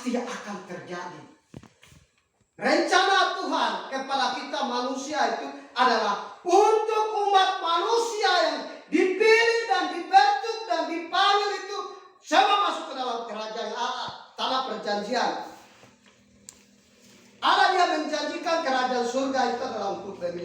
pasti akan terjadi. Rencana Tuhan kepada kita manusia itu adalah untuk umat manusia yang dipilih dan dibentuk dan dipanggil itu semua masuk ke dalam kerajaan Allah, tanah perjanjian. Allah dia menjanjikan kerajaan surga itu adalah untuk demi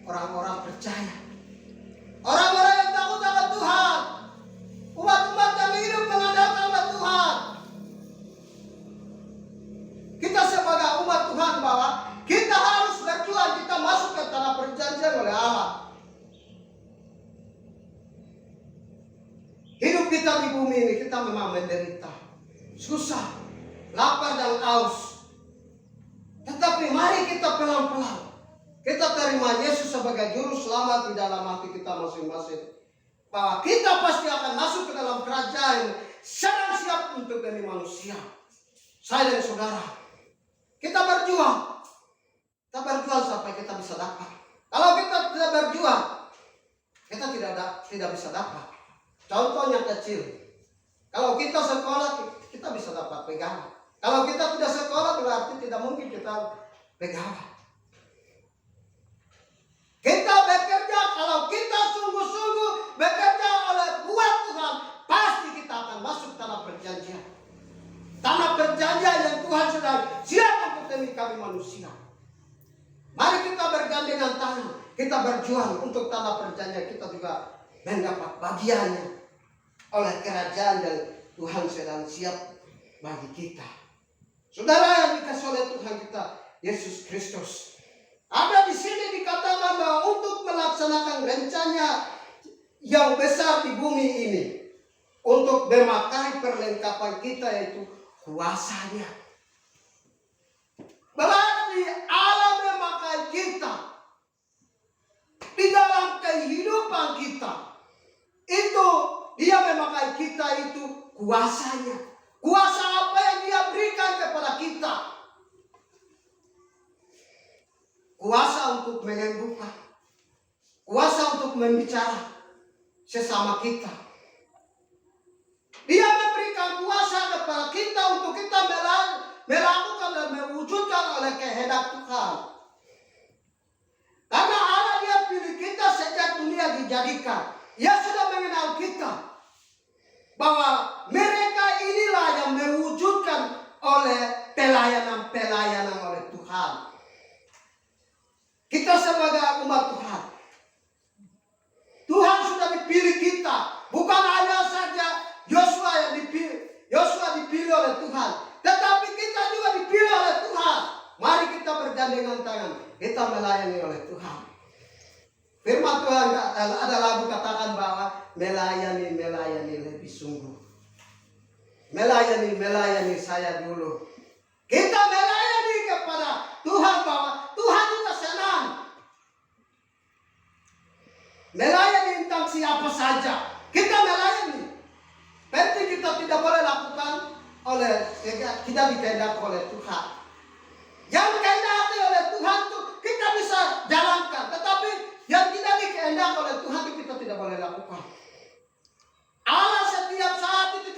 orang-orang percaya. Orang-orang yang takut akan Tuhan. Umat-umat yang hidup mengandalkan Tuhan. Kita sebagai umat Tuhan bahwa kita harus berjuang, kita masuk ke tanah perjanjian oleh Allah. Hidup kita di bumi ini kita memang menderita, susah, lapar dan haus. Tetapi mari kita pelan-pelan kita terima Yesus sebagai juru selamat di dalam hati kita masing-masing. Bahwa kita pasti akan masuk ke dalam kerajaan sedang siap untuk demi manusia. Saya dan saudara, kita berjuang. Kita berjuang sampai kita bisa dapat. Kalau kita tidak berjuang, kita tidak bisa dapat. Contohnya kecil. Kalau kita sekolah, kita bisa dapat pegangan. Kalau kita tidak sekolah, berarti tidak mungkin kita pegangan. Kita bekerja, kalau kita sungguh-sungguh bekerja oleh buat Tuhan, pasti kita akan masuk tanah perjanjian. Tanah perjanjian yang Tuhan sedang siap untuk demi kami manusia. Mari kita bergandengan tangan, kita berjuang untuk tanah perjanjian, kita juga mendapat bagiannya oleh kerajaan yang Tuhan sedang siap bagi kita. Saudara yang dikasih oleh Tuhan kita, Yesus Kristus. Ada di sini dikatakan bahwa untuk melaksanakan rencana yang besar di bumi ini, untuk memakai perlengkapan kita yaitu kuasanya. Berarti Allah memakai kita di dalam kehidupan kita. Itu dia memakai kita itu kuasanya. Kuasa apa yang dia berikan kepada kita? Kuasa untuk menyembuhkan, kuasa untuk membicara sesama kita. Dia memberikan kuasa kepada kita untuk kita melakukan dan mewujudkan oleh kehendak Tuhan. Karena Allah dia pilih kita sejak dunia dijadikan. Dia sudah mengenal kita. Bahwa mereka inilah yang mewujudkan oleh pelayanan-pelayanan oleh Tuhan. Kita sebagai umat Tuhan, Tuhan sudah dipilih kita. Bukan hanya saja Yosua yang dipilih oleh Tuhan, tetapi kita juga dipilih oleh Tuhan. Mari kita bergandengan tangan, kita melayani oleh Tuhan. Firman Tuhan ada lagu katakan bahwa melayani lebih sungguh. Melayani saya dulu. Kita melayani kepada Tuhan bahwa Tuhan juga senang. Melayani tentang siapa saja. Kita melayani. Penting kita tidak boleh lakukan tidak dikehendaki oleh Tuhan. Yang dikehendaki oleh Tuhan itu kita bisa jalankan. Tetapi yang tidak dikehendaki oleh Tuhan itu kita tidak boleh lakukan. Allah setiap saat itu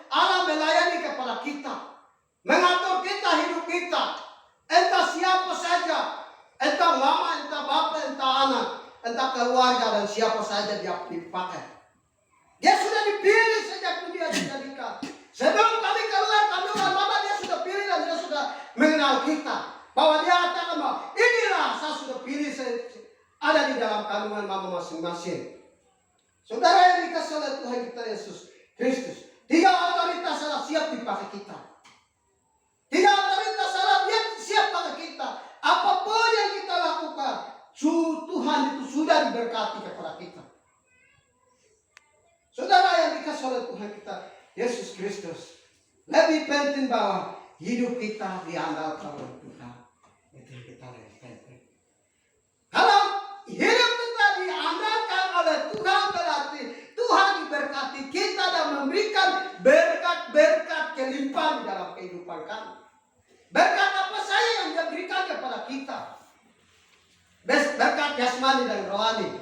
Allah melayani kepada kita. Mengatur kita, hidup kita. Entah siapa saja. Entah mama, entah bapak, entah anak. Entah keluarga dan siapa saja dia dipakai. Dia sudah dipilih sejak dunia dijadikan. Sebelum kami keluar kandungan mama dia sudah pilih dan dia sudah mengenal kita. Bahwa dia katakan bahwa inilah saya sudah pilih, saya ada di dalam kandungan mama masing-masing. Saudara yang dikasih oleh Tuhan kita Yesus Kristus. 3 otoritas salah siap dipakai kita. 3 otoritas salah dia siap pakai kita. Apapun yang kita lakukan, Tuhan itu sudah diberkati kepada kita. Saudara yang dikasih oleh Tuhan kita Yesus Kristus. Lebih penting bahwa hidup kita diandalkan oleh Tuhan. Itu yang kita lebih penting. Kalau hidup kita diandalkan oleh Tuhan, berarti Tuhan diberkati kita dan memberikan berkat-berkat kelimpahan dalam kehidupan kami. Berkat apa saja yang dia berikan kepada kita? Berkat jasmani dan rohani.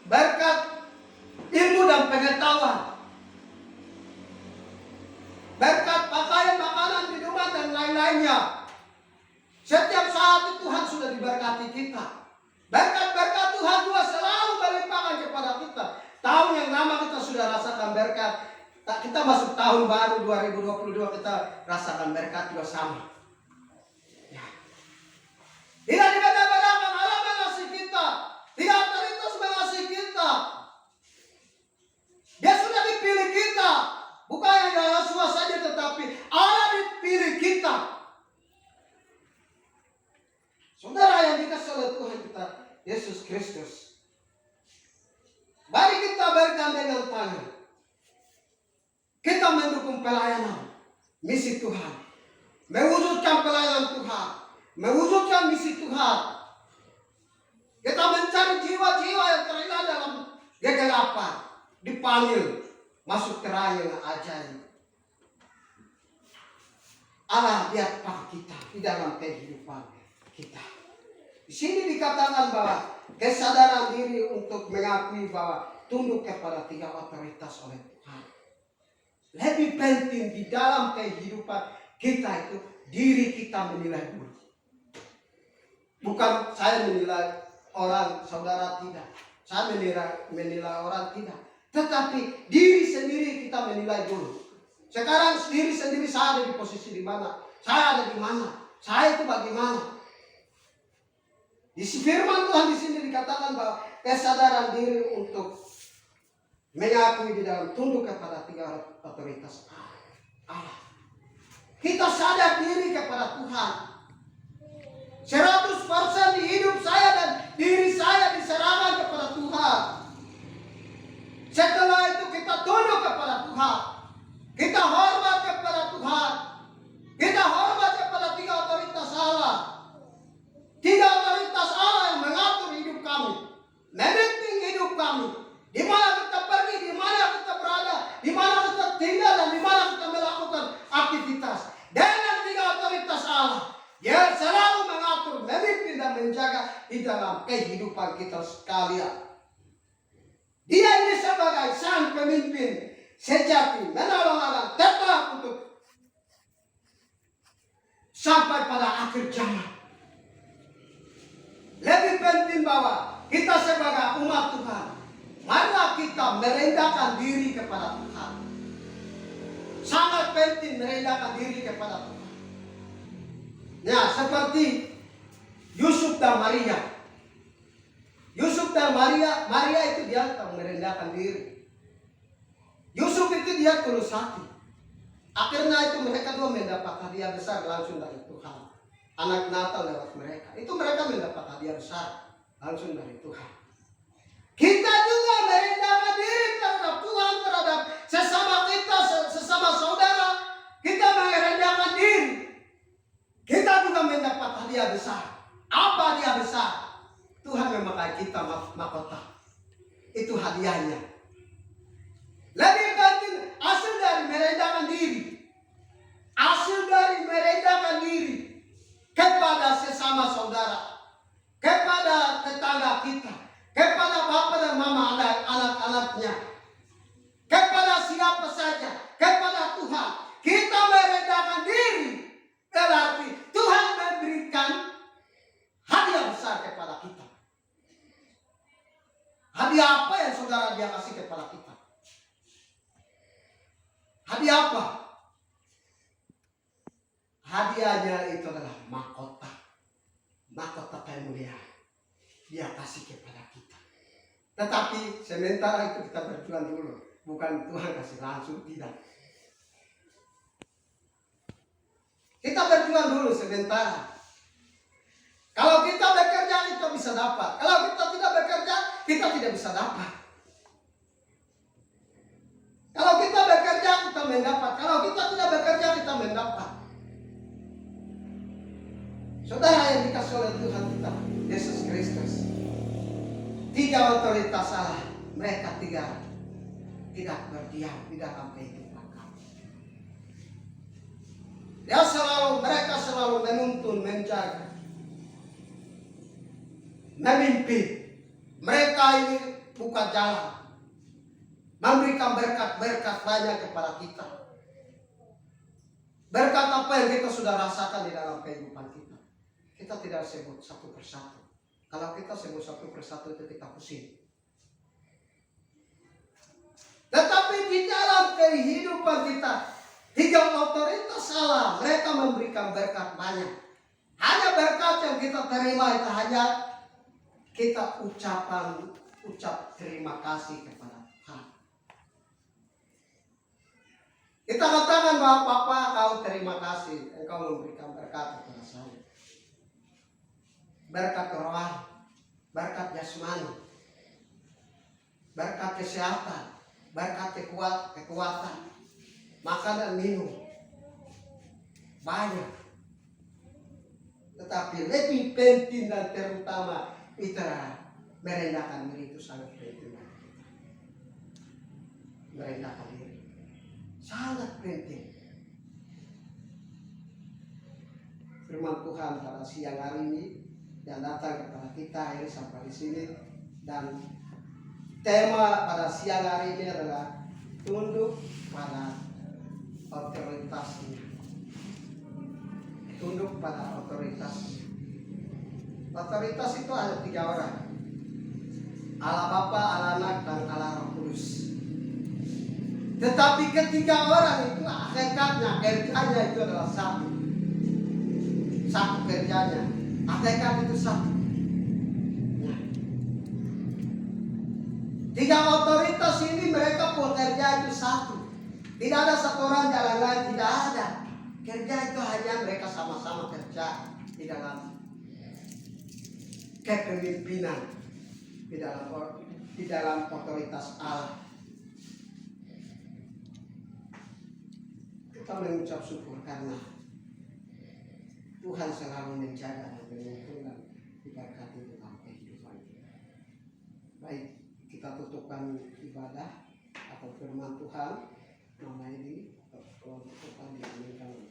Berkat ilmu dan pengetahuan. Berkat lain-lainnya. Setiap saat Tuhan sudah diberkati kita. Berkat-berkat Tuhan juga selalu berlimpahkan kepada kita. Tahun yang lama kita sudah rasakan berkat. Kita masuk tahun baru 2022, kita rasakan berkat juga sama. Ya. Tidak dibeda-bedakan, Allah mengasihi kita. Tidak otoritas mengasihi kita. Dia sudah dipilih kita. Bukan hanya Yosua saja, tetapi Allah dipilih kita. Saudara yang dikasih oleh Tuhan kita, Yesus Kristus. Mari kita bergandengan tangan. Kita mendukung pelayanan misi Tuhan. Mewujudkan pelayanan Tuhan. Mewujudkan misi Tuhan. Kita mencari jiwa-jiwa yang terhilang dalam kegelapan. Dipanggil masuk terang yang ajaib. Allah lihat kita di dalam kehidupan kita. Di sini dikatakan bahwa kesadaran diri untuk mengakui bahwa tunduk kepada 3 otoritas oleh Tuhan. Lebih penting di dalam kehidupan kita itu diri kita menilai dulu. Bukan saya menilai orang, saudara tidak. Saya menilai orang tidak. Tetapi diri sendiri kita menilai dulu. Sekarang diri sendiri saya ada di posisi di mana? Saya ada di mana? Saya itu bagaimana? Di firman Tuhan di sini dikatakan bahwa kesadaran diri untuk mengakui di dalam tunduk kepada 3 otoritas Allah. Kita sadar diri kepada Tuhan. 100% di hidup saya dan diri saya diserahkan kepada Tuhan. Setelah itu kita tunduk kepada Tuhan. Kita hormat kepada Tuhan. Kita hormat kepada 3 otoritas Allah. 3 otoritas Allah yang mengatur hidup kami. Memimpin hidup kami. Di mana kita pergi, di mana kita berada, di mana kita tinggal, dan di mana kita melakukan aktivitas. Dengan 3 otoritas Allah yang selalu mengatur, memimpin, dan menjaga di dalam kehidupan kita sekalian. Dia ini sebagai sang pemimpin sejati, menolong orang tetap untuk sampai pada akhir zaman. Lebih penting bahwa kita sebagai umat Tuhan, marilah kita merendahkan diri kepada Tuhan. Sangat penting merendahkan diri kepada Tuhan. Ya, seperti Yusuf dan Maria. Yusuf dan Maria itu dia merendahkan diri. Yusuf itu dia tulus hati. Akhirnya itu mereka dua mendapat hadiah besar langsung dari Tuhan. Anak Natal lewat mereka. Itu mereka mendapat hadiah besar langsung dari Tuhan. Kita juga merendahkan diri terhadap Tuhan, terhadap sesama kita, sesama saudara. Kita merendahkan diri. Kita juga mendapat hadiah besar. Apa hadiah besar? Tuhan memakai kita mahkota. Itu hadiahnya. Lebih penting hasil dari merendahkan diri. Hasil dari merendahkan diri kepada sesama saudara, kepada tetangga kita, kepada bapak dan mama anak-anaknya, kepada siapa saja, kepada Tuhan. Kita merendahkan diri. Berarti Tuhan memberikan hadiah besar kepada kita. Hadiah apa yang saudara dia kasih kepada kita? Hadiah apa? Hadiahnya itu adalah mahkota. Mahkota kemuliaan. Dia kasih kepada kita. Tetapi sementara itu kita berjuang dulu. Bukan Tuhan kasih langsung, tidak. Kita berjuang dulu sementara. Kalau kita bekerja, kita bisa dapat. Kalau kita tidak bekerja, kita tidak bisa dapat. Kalau kita bekerja, kita mendapat. Kalau kita tidak bekerja, kita mendapat. Saudara yang dikasih oleh Tuhan kita, Yesus Kristus. 3 otoritas Allah, mereka 3 tidak berdiam di dalam kehidupan kami. Mereka selalu menuntun, menjaga, memimpin. Mereka ini buka jalan, memberikan berkat-berkat banyak kepada kita. Berkat apa yang kita sudah rasakan di dalam kehidupan kita. Kita tidak sebut satu persatu. Kalau kita sebut satu persatu itu kita pusing. Tetapi di dalam kehidupan kita, 3 otoritas Allah, mereka memberikan berkat banyak. Hanya berkat yang kita terima itu hanya kita ucap terima kasih kepada Tuhan. Kita katakan bahwa Papa, kau terima kasih, engkau memberikan berkat kepada saya. Berkat rohani, berkat jasmani, berkat kesehatan, berkat kekuatan, makan dan minum. Banyak. Tetapi lebih penting dan terutama itu merendahkan diri, itu sangat penting. Merendahkan diri sangat penting. Firman Tuhan pada siang hari ini yang datang kepada kita ini sampai di sini, dan tema pada siang hari ini adalah tunduk pada otoritas ini. Tunduk pada otoritas. Otoritas itu ada 3 orang. Allah Bapa, Allah Anak, dan Allah Roh Kudus. Tetapi ketiga orang itu hakikatnya, kerjanya itu adalah satu. Satu kerjanya. Hakikat itu satu. Nah, 3 otoritas ini mereka pekerja itu satu. Tidak ada satu orang jalan lain, tidak ada. Kerja itu hanya mereka sama-sama kerja di dalam kepemimpinan, di dalam otoritas Allah. Kita mengucap syukur karena Tuhan selalu menjaga dan menguntungkan diberkati dalam kehidupan kita. Baik, kita tutupkan ibadah atau firman Tuhan. Nama ini tutupkan diaminkan.